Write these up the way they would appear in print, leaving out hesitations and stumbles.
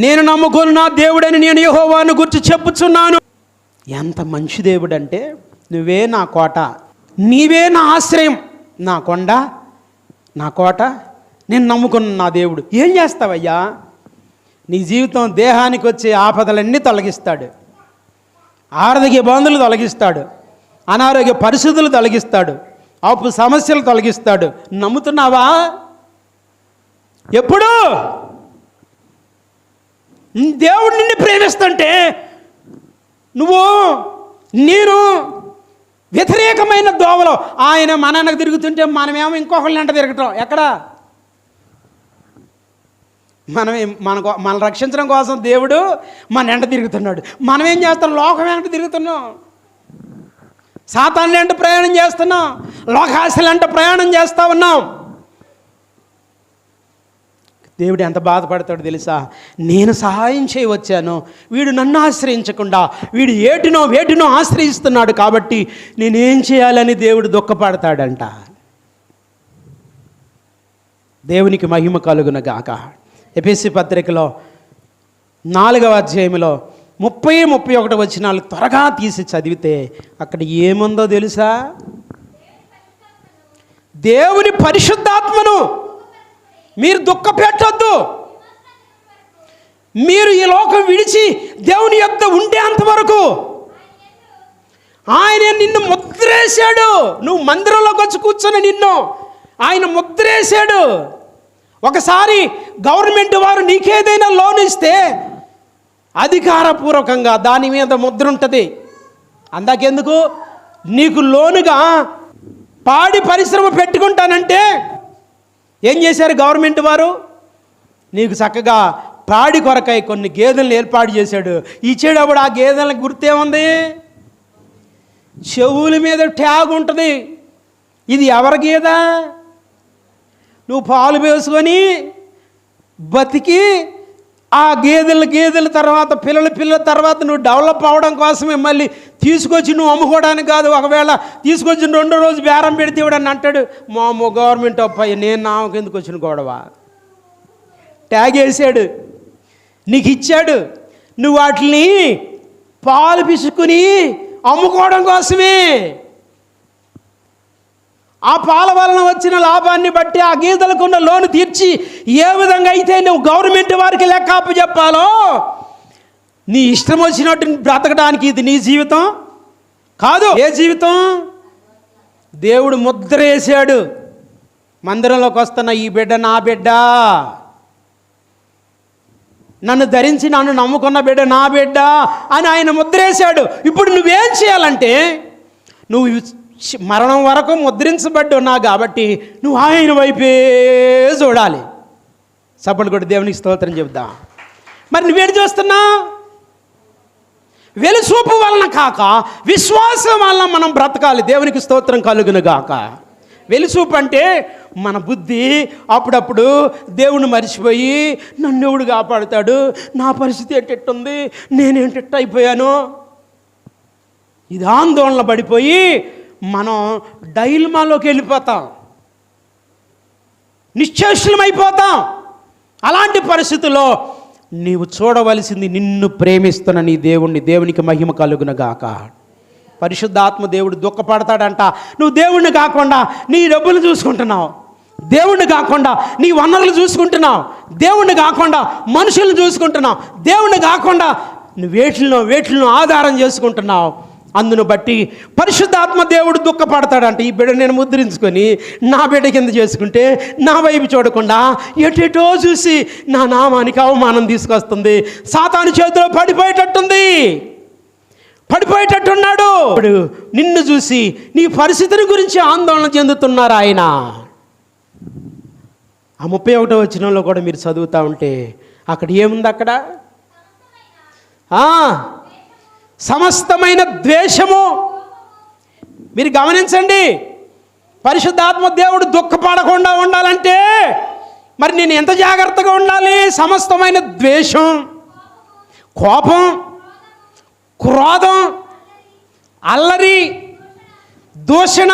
నేను నమ్ముకుని నా దేవుడని నేను యెహోవాను గురించి చెప్పుచున్నాను. ఎంత మంచి దేవుడు అంటే, నువ్వే నా కోట, నీవే నా ఆశ్రయం, నా కొండ, నా కోట, నేను నమ్ముకున్న నా దేవుడు. ఏం చేస్తావయ్యా? నీ జీవితం దేహానికి వచ్చే ఆపదలన్నీ తొలగిస్తాడు, ఆర్థిక ఇబ్బందులు తొలగిస్తాడు, అనారోగ్య పరిస్థితులు తొలగిస్తాడు, అప్పు సమస్యలు తొలగిస్తాడు. నమ్ముతున్నావా? ఎప్పుడు దేవుడు నిన్ను ప్రేమిస్తుంటే నేను వ్యతిరేకమైన దోవలో ఆయన మనకు తిరుగుతుంటే మనమేమో ఇంకొకళ్ళని వెంట తిరగటం. ఎక్కడ? మన రక్షించడం కోసం దేవుడు మన వెంట తిరుగుతున్నాడు. మనం ఏం చేస్తాం? లోకం వెంట తిరుగుతున్నాం, సాతాను వెంట ప్రయాణం చేస్తున్నాం, లోకాశల వెంట ప్రయాణం చేస్తూ ఉన్నాం. దేవుడు ఎంత బాధపడతాడు తెలుసా? నేను సహాయం చేయవచ్చాను, వీడు నన్ను ఆశ్రయించకుండా వీడు వేటినో ఆశ్రయిస్తున్నాడు కాబట్టి నేనేం చేయాలని దేవుడు దుఃఖపడతాడంట. దేవునికి మహిమ కలుగును గాక. ఎఫెసీ పత్రికలో 4వ అధ్యాయంలో 30-31 వచనాలు త్వరగా తీసి చదివితే అక్కడ ఏముందో తెలుసా? దేవుని పరిశుద్ధాత్మను మీరు దుఃఖపెట్టొద్దు. మీరు ఈ లోకం విడిచి దేవుని యొద్ద ఉండే అంతవరకు ఆయన నిన్ను ముద్రేశాడు. నువ్వు మందిరంలోకి వచ్చి కూర్చొని నిన్ను ఆయన ముద్రేశాడు. ఒకసారి గవర్నమెంట్ వారు నీకేదైనా లోన్ ఇస్తే అధికారపూర్వకంగా దాని మీద ముద్ర ఉంటుంది. అందాకెందుకు? నీకు లోనుగా పాడి పరిశ్రమ పెట్టుకుంటానంటే ఏం చేశారు గవర్నమెంట్ వారు? నీకు చక్కగా పాడి కొరకై కొన్ని గేదెలను ఏర్పాటు చేశాడు. ఇచ్చేటప్పుడు ఆ గేదెలకు గుర్తేముంది? చెవుల మీద ట్యాగ్ ఉంటుంది. ఇది ఎవరి గేద? నువ్వు పాలు వేసుకొని బతికి ఆ గేదెల తర్వాత పిల్లల తర్వాత నువ్వు డెవలప్ అవ్వడం కోసమే మళ్ళీ తీసుకొచ్చి నువ్వు అమ్ముకోవడానికి కాదు. ఒకవేళ తీసుకొచ్చి 2వ రోజు బేరం పెడితే ఇవ్వడని అంటాడు, మా గవర్నమెంట్ అబ్బాయి నేను నామకు ఎందుకు వచ్చిన గొడవ? ట్యాగ్ వేసాడు, నీకు ఇచ్చాడు, నువ్వు వాటిని పాలు పిసుకుని అమ్ముకోవడం కోసమే. ఆ పాల వలన వచ్చిన లాభాన్ని బట్టి ఆ గేదెలకున్న లోను తీర్చి ఏ విధంగా అయితే నువ్వు గవర్నమెంట్ వారికి లెక్క అప్పచెప్పాలో, నీ ఇష్టం వచ్చినట్టు బ్రతకడానికి ఇది నీ జీవితం కాదు. ఏ జీవితం? దేవుడు ముద్ర వేసాడు. మందిరంలోకి వస్తున్న ఈ బిడ్డ నా బిడ్డ, నన్ను ధరించి నన్ను నమ్ముకున్న బిడ్డ నా బిడ్డ అని ఆయన ముద్ర వేశాడు. ఇప్పుడు నువ్వేం చేయాలంటే, నువ్వు మరణం వరకు ముద్రించబడ్డు ఉన్నావు కాబట్టి నువ్వు ఆయన వైపే చూడాలి. సపోర్ట్ కూడా దేవునికి స్తోత్రం చెబుదాం. మరి నువ్వేంటి చూస్తున్నావు? వెలుసూపు వలన కాక విశ్వాసం వలన మనం బ్రతకాలి. దేవునికి స్తోత్రం కలుగును గాక. వెలుసూపు అంటే మన బుద్ధి అప్పుడప్పుడు దేవుణ్ణి మర్చిపోయి నన్ను ఎవడు కాపాడుతాడు, నా పరిస్థితి ఎట్టెట్టుంది, నేనేంటెట్ట అయిపోయాను, ఇది ఆందోళన పడిపోయి మనం డైల్మాలోకి వెళ్ళిపోతాం, నిశ్చేష్లమైపోతాం. అలాంటి పరిస్థితుల్లో నీవు చూడవలసింది నిన్ను ప్రేమిస్తున్న నీ దేవుణ్ణి. దేవునికి మహిమ కలుగును గాక. పరిశుద్ధాత్మ దేవుడు దుఃఖపడతాడంట. నువ్వు దేవుణ్ణి కాకుండా నీ డబ్బులు చూసుకుంటున్నావు, దేవుణ్ణి కాకుండా నీ వనరులు చూసుకుంటున్నావు, దేవుణ్ణి కాకుండా మనుషులను చూసుకుంటున్నావు, దేవుణ్ణి కాకుండా నువ్వు వేటిలను ఆధారం చేసుకుంటున్నావు. అందును బట్టి పరిశుద్ధాత్మ దేవుడు దుఃఖపడతాడంట. ఈ బిడ్డ నేను ముద్రించుకొని నా బిడ్డ కింద చేసుకుంటే నా వైపు చూడకుండా ఎటెటో చూసి నా నామానికి అవమానం తీసుకొస్తుంది. సాతాను చేతిలో పడిపోయేటట్టున్నాడు. ఇప్పుడు నిన్ను చూసి నీ పరిస్థితిని గురించి ఆందోళన చెందుతున్నారు ఆయన. ఆ 31వ వచనంలో కూడా మీరు చదువుతూ ఉంటే అక్కడ ఏముంది? అక్కడ సమస్తమైన ద్వేషము. మీరు గమనించండి, పరిశుద్ధాత్మ దేవుడు దుఃఖపడకుండా ఉండాలంటే మరి నేను ఎంత జాగ్రత్తగా ఉండాలి? సమస్తమైన ద్వేషం, కోపం, క్రోధం, అల్లరి, దూషణ,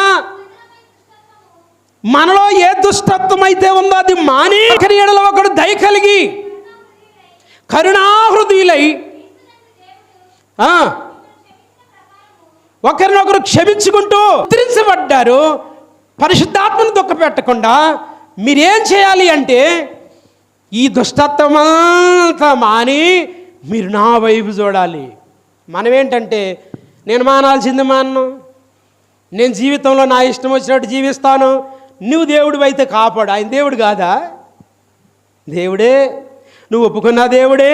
మనలో ఏ దుష్టత్వం అయితే ఉందో అది మాని, ఒకడు దయ కలిగి కరుణాహృదయులై ఒకరినొకరు క్షమించుకుంటూ ఉద్ధరించబడ్డారు. పరిశుద్ధాత్మను దుఃఖపెట్టకుండా మీరేం చేయాలి అంటే ఈ దుష్టత్వమంతా మాని మీరు నా వైపు చూడాలి. మనమేంటంటే నేను మానాల్సింది మానను, నేను జీవితంలో నా ఇష్టం వచ్చినట్టు జీవిస్తాను, నువ్వు దేవుడు అయితే కాపాడు. ఆయన దేవుడు కాదా? దేవుడే. నువ్వు ఒప్పుకున్నా దేవుడే,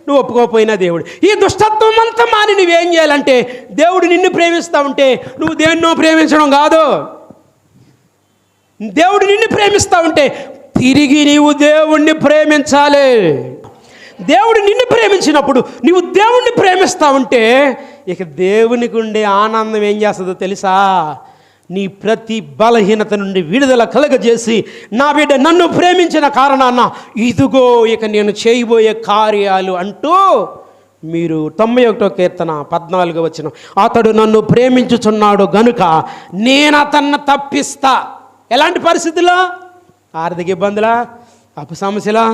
నువ్వు ఒప్పుకోకపోయినా దేవుడు. ఈ దుష్టత్వం అంతా మాని నువ్వేం చేయాలంటే దేవుడు నిన్ను ప్రేమిస్తూ ఉంటే నువ్వు దేన్నో ప్రేమించడం కాదు. దేవుడు నిన్ను ప్రేమిస్తూ ఉంటే తిరిగి నీవు దేవుణ్ణి ప్రేమించాలి. దేవుడు నిన్ను ప్రేమించినప్పుడు నీవు దేవుణ్ణి ప్రేమిస్తూ ఉంటే ఇక దేవునికి ఉండే ఆనందం ఏం చేస్తుందో తెలుసా? నీ ప్రతి బలహీనత నుండి విడుదల కలగజేసి నా బిడ్డ నన్ను ప్రేమించిన కారణాన ఇదిగో ఇక నేను చేయబోయే కార్యాలు అంటూ మీరు 91వ కీర్తన 14వ వచనం, అతడు నన్ను ప్రేమించుచున్నాడు గనుక నేను అతన్ని తప్పిస్తా. ఎలాంటి పరిస్థితుల్లో? ఆర్థిక ఇబ్బందులా, అప్పు సమస్యలా,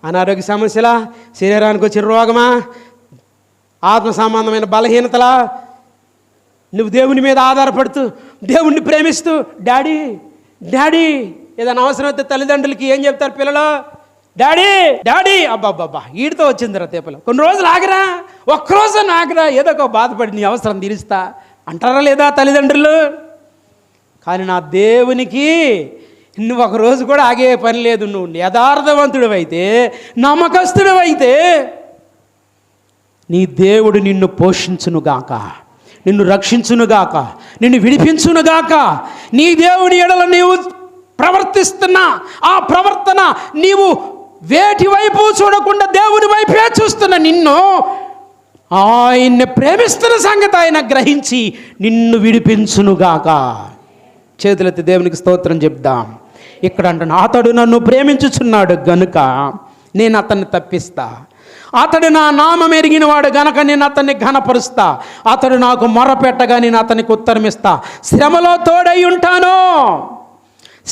అనారోగ్య సమస్యలా, శరీరానికి వచ్చిన రోగమా, ఆత్మ సంబంధమైన బలహీనతలా, నువ్వు దేవుని మీద ఆధారపడుతూ దేవుణ్ణి ప్రేమిస్తూ డాడీ డాడీ ఏదైనా అవసరం అయితే తల్లిదండ్రులకి ఏం చెప్తారు పిల్లలు? Daddy daddy. అబ్బాబ్బా వీడితో వచ్చిందిరా తేపలు, కొన్ని రోజులు ఆగరా, ఒక్కరోజు ఆగరా, ఏదో ఒక బాధపడి నీ అవసరం తీరుస్తా అంటారా లేదా తల్లిదండ్రులు? కానీ నా దేవునికి నువ్వు ఒకరోజు కూడా ఆగే పని లేదు. నువ్వు యథార్థవంతుడు అయితే, నమ్మకస్తుడు అయితే నీ దేవుడు నిన్ను పోషించునుగాక, నిన్ను రక్షించునుగాక, నిన్ను విడిపించునుగాక. నీ దేవుని ఎడల నీవు ప్రవర్తిస్తున్నా ఆ ప్రవర్తన నీవు వేటి వైపు చూడకుండా దేవుని వైపే చూస్తున్న నిన్ను ఆయన్ని ప్రేమిస్తున్న సంగతి ఆయన గ్రహించి నిన్ను విడిపించునుగాక. చేతులెత్తి దేవునికి స్తోత్రం చెప్దాం. ఇక్కడ అంటున్నా, అతడు నన్ను ప్రేమించుచున్నాడు గనుక నేను అతన్ని తప్పిస్తా. అతడు నా నామం ఎరిగిన వాడు గనక నేను అతన్ని ఘనపరుస్తా. అతడు నాకు మొరపెట్టగా నేను అతనికి ఉత్తరమిస్తా. శ్రమలో తోడై ఉంటాను,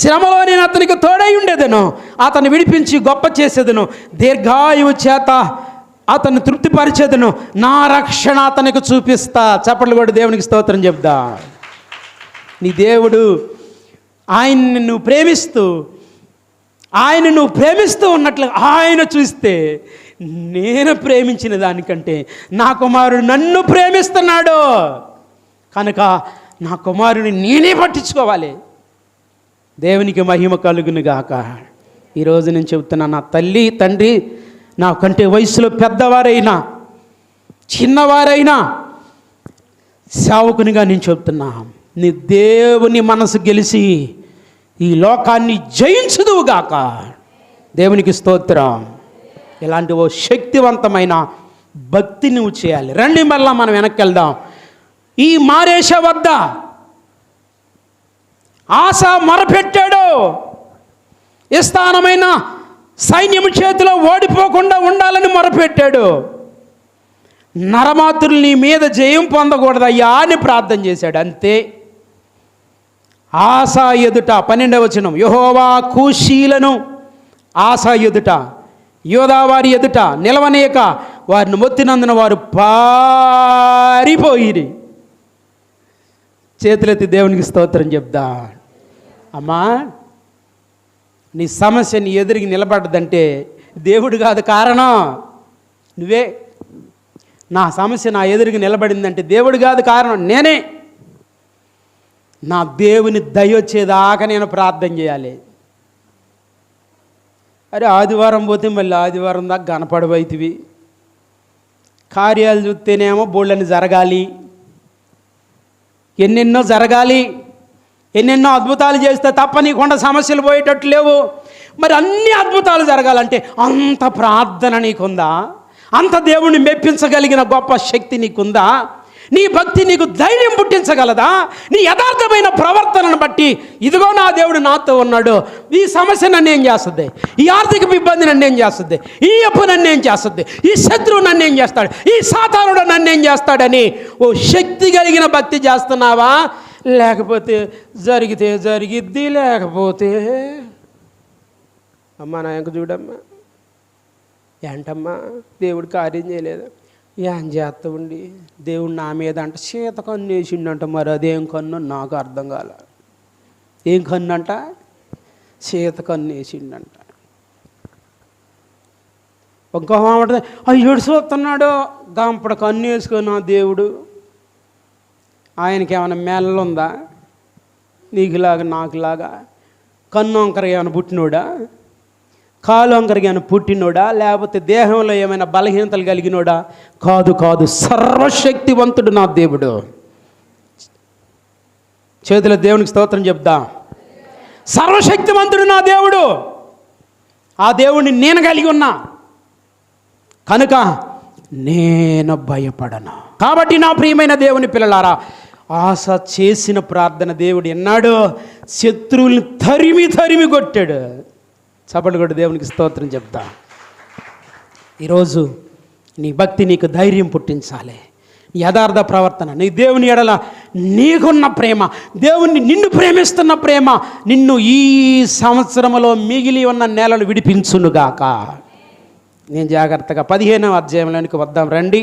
శ్రమలో నేను అతనికి తోడై ఉండేదను, అతను విడిపించి గొప్ప చేసేదను, దీర్ఘాయువు చేత అతన్ని తృప్తిపరిచేదను, నా రక్షణ అతనికి చూపిస్తా. చప్పట్లు కూడా దేవునికి స్తోత్రం చెప్దా. నీ దేవుడు ఆయన్ని నువ్వు ప్రేమిస్తూ ఉన్నట్లు ఆయన చూస్తే నేను ప్రేమించిన దానికంటే నా కుమారుడు నన్ను ప్రేమిస్తున్నాడు కనుక నా కుమారుని నేనే పట్టించుకోవాలి. దేవునికి మహిమ కలుగునుగాక. ఈరోజు నేను చెబుతున్నా, నా తల్లి తండ్రి నాకంటే వయసులో పెద్దవారైనా చిన్నవారైనా సేవకునిగా నేను చెబుతున్నా, నీ దేవుని మనసు గెలిచి ఈ లోకాన్ని జయించుదువుగాక. దేవునికి స్తోత్రం. ఇలాంటి ఓ శక్తివంతమైన భక్తి నువ్వు చేయాలి. రండి మళ్ళా మనం వెనక్కి వెళ్దాం. ఈ మారేష వద్ద ఆశ మొరపెట్టాడు, స్థానమైన సైన్యము చేతిలో ఓడిపోకుండా ఉండాలని మొరపెట్టాడు. నరమాతులు నీ మీద జయం పొందకూడదయ్యా అని ప్రార్థన చేశాడు. అంతే. ఆశ ఎదుట 12వ వచనం, యెహోవా కూషీలను ఆశ ఎదుట యోధావారి ఎదుట నిలవనీయక వారిని మొత్తినందున వారు పారిపోయిరి. చేతులెత్తి దేవునికి స్తోత్రం చెప్దా. అమ్మా, నీ సమస్య నీ ఎదురికి నిలబడ్డదంటే దేవుడు కాదు కారణం, నువ్వే. నా సమస్య నా ఎదురికి నిలబడిందంటే దేవుడు కాదు కారణం, నేనే. నా దేవుని దయ వచ్చేదాకా నేను ప్రార్థన చేయాలి. అరే ఆదివారం పోతే మళ్ళీ ఆదివారం దాకా కనపడబోయితివి. కార్యాలు చూస్తేనేమో బోళ్ళని జరగాలి, ఎన్నెన్నో జరగాలి, ఎన్నెన్నో అద్భుతాలు చేస్తే తప్ప నీకుండా సమస్యలు పోయేటట్టు లేవు. మరి అన్ని అద్భుతాలు జరగాలంటే అంత ప్రార్థన నీకుందా? అంత దేవుణ్ణి మెప్పించగలిగిన గొప్ప శక్తి నీకుందా? నీ భక్తి నీకు ధైర్యం పుట్టించగలదా? నీ యథార్థమైన ప్రవర్తనను బట్టి ఇదిగో నా దేవుడు నాతో ఉన్నాడు, ఈ సమస్య నన్ను ఏం చేస్తుంది, ఈ ఆర్థిక ఇబ్బంది నన్ను ఏం చేస్తుంది, ఈ అప్పు నన్ను ఏం చేస్తుంది, ఈ శత్రువు నన్ను ఏం చేస్తాడు, ఈ సాతానుడు నన్ను ఏం చేస్తాడని ఓ శక్తి కలిగిన భక్తి చేస్తున్నావా? లేకపోతే జరిగితే జరిగిద్ది, లేకపోతే అమ్మా నా ఎంక చూడమ్మా, ఏంటమ్మా దేవుడు కార్యం చేయలేదు? ఏం చేస్తామండి, దేవుడు నా మీద అంట సీత కన్ను వేసిండంట. మరి అదేం కన్ను నాకు అర్థం కాల. ఏం కన్ను అంట? సీత కన్ను వేసిండంట. ఇంకో మాట, అయ్యోడు చూస్తున్నాడు దాంపడ కన్ను వేసుకున్నా దేవుడు. ఆయనకి ఏమైనా మెల్లుందా? నీకులాగా నాకులాగా కన్ను వంకరగా ఏమైనా పుట్టినోడా? కాలు వంకరగా ఏమైనా పుట్టినోడా? లేకపోతే దేహంలో ఏమైనా బలహీనతలు కలిగినోడా? కాదు కాదు, సర్వశక్తివంతుడు నా దేవుడు. చేతుల దేవునికి స్తోత్రం చెప్దా. సర్వశక్తివంతుడు నా దేవుడు. ఆ దేవుడిని నేను కలిగి ఉన్నా కనుక నేను భయపడను. కాబట్టి నా ప్రియమైన దేవుని పిల్లలారా, ఆశ చేసిన ప్రార్థన దేవుడు ఎన్నాడు? శత్రువుల్ని తరిమి తరిమి కొట్టాడు. చప్పట్లు కొట్టి దేవునికి స్తోత్రం చెప్తా. ఈరోజు నీ భక్తి నీకు ధైర్యం పుట్టించాలి. యథార్థ ప్రవర్తన, నీ దేవుని ఎడల నీకున్న ప్రేమ, దేవుణ్ణి నిన్ను ప్రేమిస్తున్న ప్రేమ నిన్ను ఈ సంవత్సరంలో మిగిలి ఉన్న నెలలు విడిపించునుగాక. నేను జాగ్రత్తగా 15వ అధ్యాయంలోనికి వద్దాం రండి.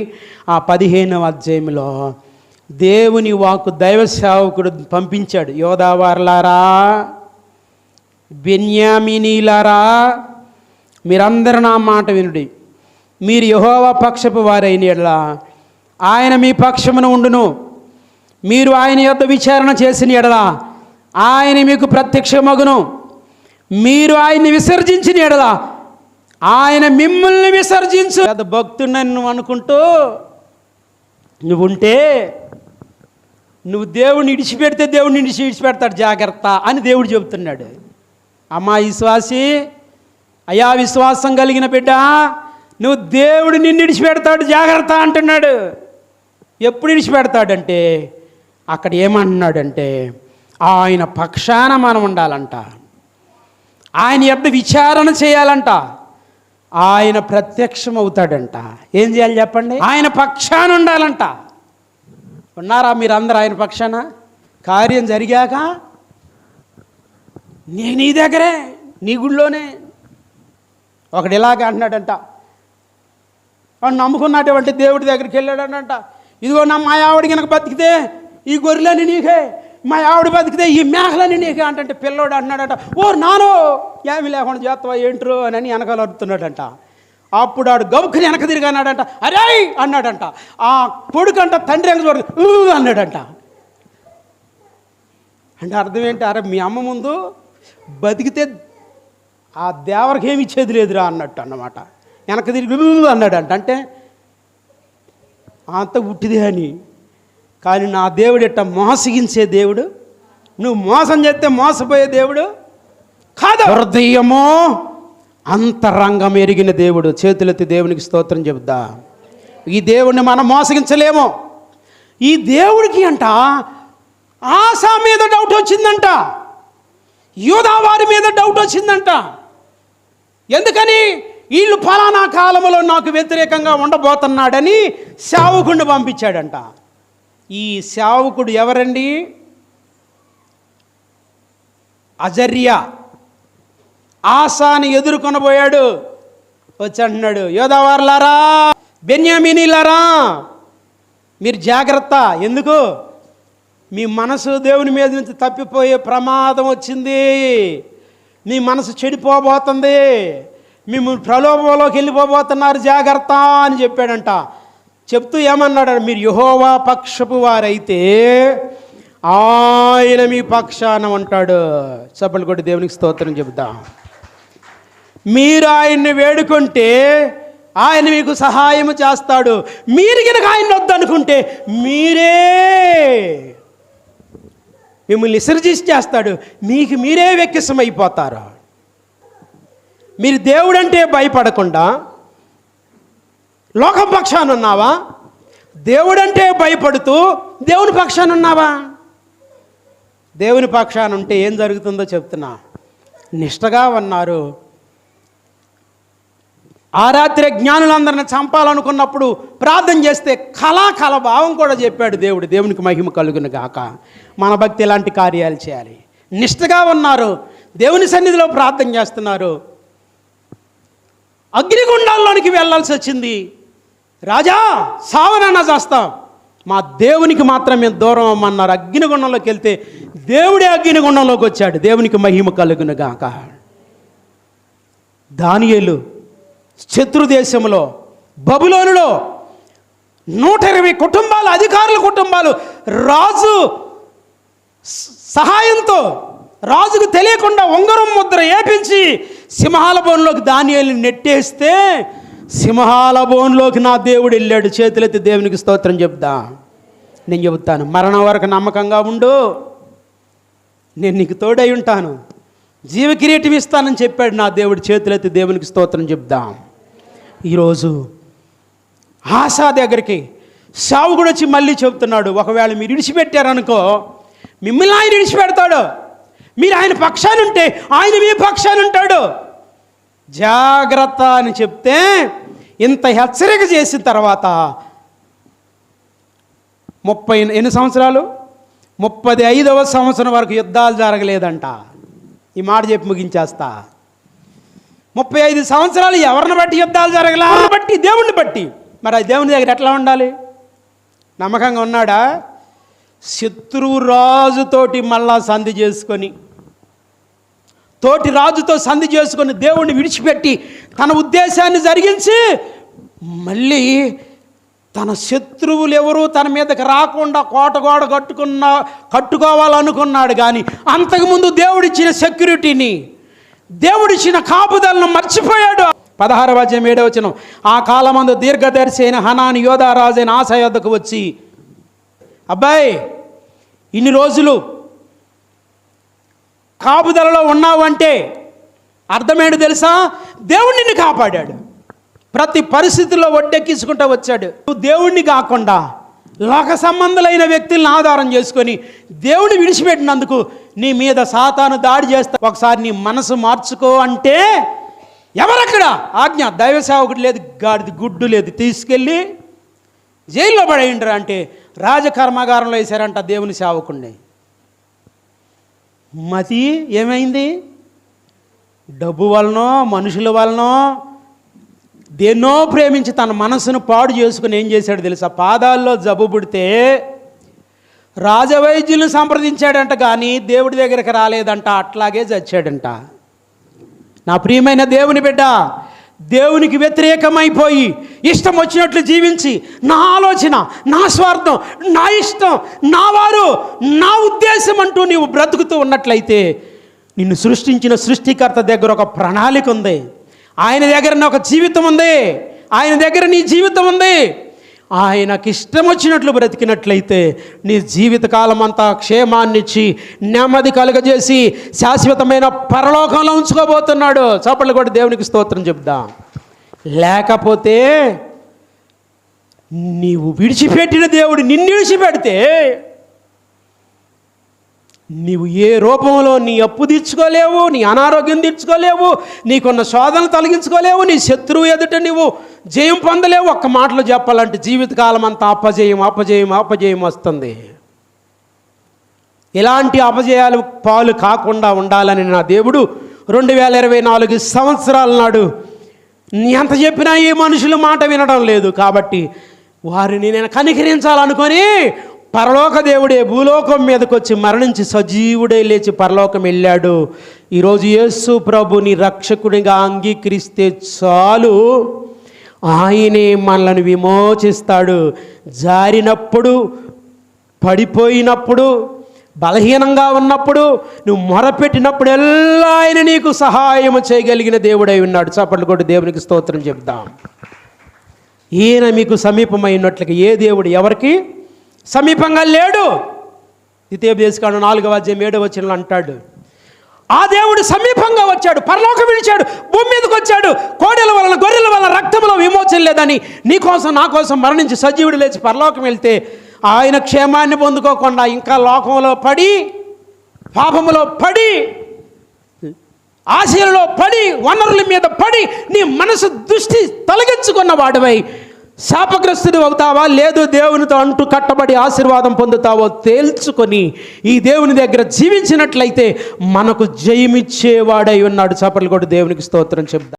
ఆ 15వ అధ్యాయంలో దేవుని వాక్కు దైవ సేవకుడు పంపించాడు. యోధావారులారా, బెన్యామీనీలారా, మీరందరూ నా మాట వినుడి. మీరు యెహోవా పక్షపు వారైన యెడల ఆయన మీ పక్షమున ఉండును. మీరు ఆయన యొద్ద విచారణ చేసిన యెడల ఆయన మీకు ప్రత్యక్షమగును. మీరు ఆయన్ని విసర్జించిన యెడల ఆయన మిమ్మల్ని విసర్జించు. పెద్ద భక్తుడని నువ్వు అనుకుంటూ నువ్వుంటే నువ్వు దేవుడిని విడిచిపెడితే దేవుడిని విడిచిపెడతాడు, జాగ్రత్త అని దేవుడు చెబుతున్నాడు. అమ్మా విశ్వాసి, అయా విశ్వాసం కలిగిన బిడ్డ, నువ్వు దేవుడు నిన్ను విడిచిపెడతాడు, జాగ్రత్త అంటున్నాడు. ఎప్పుడు విడిచిపెడతాడంటే అక్కడ ఏమంటున్నాడంటే ఆయన పక్షాన మనం ఉండాలంట, ఆయన యొద్ద విచారణ చేయాలంట, ఆయన ప్రత్యక్షం అవుతాడంట. ఏం చేయాలి చెప్పండి? ఆయన పక్షాన ఉండాలంట. ఉన్నారా మీరందరూ ఆయన పక్షాన? కార్యం జరిగాక నేను నీ దగ్గరే, నీ గుడిలోనే. ఒకడు ఇలాగే అంటున్నాడంట, వాడు నమ్ముకున్నటువంటి దేవుడి దగ్గరికి వెళ్ళాడంట. ఇదిగో నా మా ఆవిడ కనుక బతికితే ఈ గొర్రెలని నీకే, మా ఆవిడ బతికితే ఈ మేకలని నీకే అంటే పిల్లోడు అంటున్నాడంట, ఓ నానో ఏమి లేకుండా చేస్తావా ఏంట్రో అని వెనకాల అడుగుతున్నాడంట. అప్పుడు ఆడు గబుక్కుని వెనక తిరిగి అన్నాడంట, అరే అన్నాడంట. ఆ కొడుకంట తండ్రి వెనక చూడ అన్నాడంట. అంటే అర్థం ఏంటి? అరే మీ అమ్మ ముందు బతికితే ఆ దేవరికి ఏమి ఇచ్చేది లేదురా అన్నట్టు అన్నమాట. వెనక తిరిగి అన్నాడంట. అంటే అంత ఉట్టిదే అని. కానీ నా దేవుడు ఎట్ట మోసగించే దేవుడు, నువ్వు మోసం చేస్తే మోసపోయే దేవుడు కాదు. హృదయమో అంతరంగం ఎరిగిన దేవుడు. చేతులెత్తి దేవునికి స్తోత్రం చెబుదా. ఈ దేవుడిని మనం మోసగించలేము. ఈ దేవుడికి అంట ఆశ మీద డౌట్ వచ్చిందంట, యూదా వారి మీద డౌట్ వచ్చిందంట. ఎందుకని? వీళ్ళు ఫలానా కాలంలో నాకు వ్యతిరేకంగా ఉండబోతున్నాడని సేవకుడిని పంపించాడంట. ఈ సేవకుడు ఎవరండి? అజర్యా. ఆసాని ఎదుర్కొనబోయాడు. వచ్చి అంటున్నాడు, యోధావారులారా, బెన్యామీనీలారా, మీరు జాగ్రత్త. ఎందుకు? మీ మనసు దేవుని మీద నుంచి తప్పిపోయే ప్రమాదం వచ్చింది. మీ మనసు చెడిపోబోతుంది, మిమ్మల్ని ప్రలోభంలోకి వెళ్ళిపోబోతున్నారు, జాగ్రత్త అని చెప్పాడంట. చెప్తూ ఏమన్నాడు? మీరు యెహోవా పక్షపు వారైతే ఆయన మీ పక్షాన ఉంటాడు. చప్పట్లు కొట్టి దేవునికి స్తోత్రం చెబుదాం. మీరు ఆయన్ని వేడుకుంటే ఆయన మీకు సహాయము చేస్తాడు. మీరు కనుక ఆయన వద్దనుకుంటే మీరే మిమ్మల్ని విసర్జించి చేస్తాడు, మీకు మీరే వెక్కిసమైపోతారు. మీరు దేవుడంటే భయపడకుండా లోకం పక్షాన ఉన్నావా? దేవుడంటే భయపడుతూ దేవుని పక్షాన ఉన్నావా? దేవుని పక్షాన ఉంటే ఏం జరుగుతుందో చెప్తున్నా. నిష్టగా ఉన్నారు. ఆ రాత్రి జ్ఞానులందరిని చంపాలనుకున్నప్పుడు ప్రార్థన చేస్తే కళ భావం కూడా చెప్పాడు దేవుడు. దేవునికి మహిమ కలుగును గాక. మన భక్తి ఇలాంటి కార్యాలు చేయాలి. నిష్టగా ఉన్నారు, దేవుని సన్నిధిలో ప్రార్థన చేస్తున్నారు. అగ్నిగుండాల్లోనికి వెళ్ళాల్సి వచ్చింది. రాజా సావనన్నా చేస్తాం, మా దేవునికి మాత్రం మేము దూరం అమ్మన్నారు. అగ్నిగుండంలోకి వెళ్తే దేవుడే అగ్నిగుండంలోకి వచ్చాడు. దేవునికి మహిమ కలుగును గాక. దానియేలు శత్రు దేశంలో బబులోనులో 120 కుటుంబాలు, అధికారుల కుటుంబాలు రాజు సహాయంతో, రాజుకు తెలియకుండా ఉంగరం ముద్ర ఏపించి సింహాల బోన్లోకి దానియేలుని నెట్టేస్తే సింహాల బోన్లోకి నా దేవుడు వెళ్ళాడు. చేతులెత్తి దేవునికి స్తోత్రం చెప్దా. నేను చెబుతాను, మరణం వరకు నమ్మకంగా ఉండు, నేను నీకు తోడై ఉంటాను, జీవ కిరీటం ఇస్తానని చెప్పాడు నా దేవుడు. చేతులెత్తి దేవునికి స్తోత్రం చెప్దాం. ఈరోజు ఆశా దగ్గరికి సావుకుడు వచ్చి మళ్ళీ చెబుతున్నాడు, ఒకవేళ మీరు విడిచిపెట్టారనుకో మిమ్మల్ని ఆయన విడిచిపెడతాడు. మీరు ఆయన పక్షానుంటే ఆయన మీ పక్షానుంటాడు. జాగ్రత్త అని చెప్తే ఇంత హెచ్చరిక చేసిన తర్వాత 30 సంవత్సరాలు 35వ సంవత్సరం వరకు యుద్ధాలు జరగలేదంట. ఈ మాట చెప్పి ముగించేస్తా. 35 సంవత్సరాలు ఎవరిని బట్టి యుద్ధాలు జరగలా? బట్టి, దేవుణ్ణి బట్టి. మరి ఆ దేవుని దగ్గర ఎట్లా ఉండాలి? నమ్మకంగా ఉన్నాడా? శత్రువు రాజుతోటి మళ్ళా సంధి చేసుకొని, తోటి రాజుతో సంధి చేసుకొని దేవుణ్ణి విడిచిపెట్టి తన ఉద్దేశాన్ని జరిగించి మళ్ళీ తన శత్రువులు ఎవరు తన మీదకి రాకుండా కోటగోడ కట్టుకోవాలనుకున్నాడు. కానీ అంతకుముందు దేవుడిచ్చిన సెక్యూరిటీని, దేవుడిచ్చిన కాపుదలను మర్చిపోయాడు. 16వ అధ్యాయం 7వ వచనం, ఆ కాలమందు దీర్ఘదర్శి అయిన హనాని యోధారాజైన ఆసా యొద్దకు వచ్చి, అబ్బాయి ఇన్ని రోజులు కాపుదలలో ఉన్నావు అంటే అర్థమేంటి తెలుసా? దేవుడు నిన్ను కాపాడాడు. ప్రతి పరిస్థితుల్లో ఒడ్డెక్కించుకుంటూ వచ్చాడు. నువ్వు దేవుణ్ణి కాకుండా లోక సంబంధులైన వ్యక్తులను ఆధారం చేసుకొని దేవుని విడిచిపెట్టినందుకు నీ మీద సాతాను దాడి చేస్తా. ఒకసారి నీ మనసు మార్చుకో అంటే ఎవరక్కడ? ఆజ్ఞ. దైవ సేవకుడు లేదు, గాడిది గుడ్డు లేదు, తీసుకెళ్ళి జైల్లో పడేయండిరా అంటే రాజకర్మాగారంలో వేశారంట దేవుని సేవకుడిని. మతి ఏమైంది? డబ్బు వలనో మనుషుల వలనో దేన్నో ప్రేమించి తన మనసును పాడు చేసుకుని ఏం చేశాడు తెలుసా? పాదాల్లో జబ్బు పుడితే రాజవైద్యులను సంప్రదించాడంట, కానీ దేవుడి దగ్గరికి రాలేదంట, అట్లాగే చచ్చాడంట. నా ప్రియమైన దేవుని బిడ్డ, దేవునికి వ్యతిరేకమైపోయి ఇష్టం వచ్చినట్లు జీవించి నా ఆలోచన, నా స్వార్థం, నా ఇష్టం, నా వారు, నా ఉద్దేశం అంటూ నీవు బ్రతుకుతూ ఉన్నట్లయితే నిన్ను సృష్టించిన సృష్టికర్త దగ్గర ఒక ప్రణాళిక ఉంది. ఆయన దగ్గర ఒక జీవితం ఉంది. ఆయన దగ్గర నీ జీవితం ఉంది. ఆయనకి ఇష్టం వచ్చినట్లు బ్రతికినట్లయితే నీ జీవితకాలం అంతా క్షేమాన్నిచ్చి నెమ్మది కలుగజేసి శాశ్వతమైన పరలోకంలో ఉంచుకోబోతున్నాడు. చప్పట్లు కూడా దేవునికి స్తోత్రం చెప్దాం. లేకపోతే నీవు విడిచిపెట్టిన దేవుడు నిన్ను విడిచిపెడితే నీవు ఏ రూపంలో నీ అప్పు తీర్చుకోలేవు, నీ అనారోగ్యం తీర్చుకోలేవు, నీకున్న శోధనలు తొలగించుకోలేవు, నీ శత్రువు ఎదుట నీవు జయం పొందలేవు. ఒక్క మాటలో చెప్పాలంటే జీవితకాలం అంతా అపజయం అపజయం అపజయం వస్తుంది. ఇలాంటి అపజయాలు పాలు కాకుండా ఉండాలని నా దేవుడు 2024 సంవత్సరాల నాడు ఎంత చెప్పినా ఈ మనుషుల మాట వినడం లేదు. కాబట్టి వారిని నేను కనికరించాలనుకొని పరలోక దేవుడే భూలోకం మీదకి వచ్చి మరణించి సజీవుడే లేచి పరలోకం వెళ్ళాడు. ఈరోజు యేసు ప్రభుని రక్షకుడిగా అంగీకరిస్తే చాలు, ఆయనే మనల్ని విమోచిస్తాడు. జారినప్పుడు, పడిపోయినప్పుడు, బలహీనంగా ఉన్నప్పుడు, నువ్వు మొరపెట్టినప్పుడు ఎల్లా ఆయన నీకు సహాయం చేయగలిగిన దేవుడై ఉన్నాడు. చప్పట్లు కొట్టి దేవునికి స్తోత్రం చెప్దాం. ఈయన మీకు సమీపమైనట్లుగా ఏ దేవుడు ఎవరికి సమీపంగా లేడు. ద్వితీయోపదేశకాండం 4వ అధ్యాయం 7వ వచనంలో అంటాడు, ఆ దేవుడు సమీపంగా వచ్చాడు, పరలోకం విడిచాడు, భూమి మీదకి వచ్చాడు. కోడెల వలన గొర్రెల వలన రక్తంలో విమోచన లేదని నీ కోసం నా కోసం మరణించి సజీవుడు లేచి పరలోకం వెళ్తే ఆయన క్షేమాన్ని పొందుకోకుండా ఇంకా లోకంలో పడి, పాపములో పడి, ఆశలలో పడి, వనరుల మీద పడి నీ మనసు దృష్టి తొలగించుకున్న వాడివై శాపగ్రస్తుడు అవుతావా, లేదు దేవునితో అంటూ కట్టబడి ఆశీర్వాదం పొందుతావో తేల్చుకొని ఈ దేవుని దగ్గర జీవించినట్లయితే మనకు జయమిచ్చేవాడై ఉన్నాడు. చప్పట్లు కొట్టి దేవునికి స్తోత్రం చెప్తా.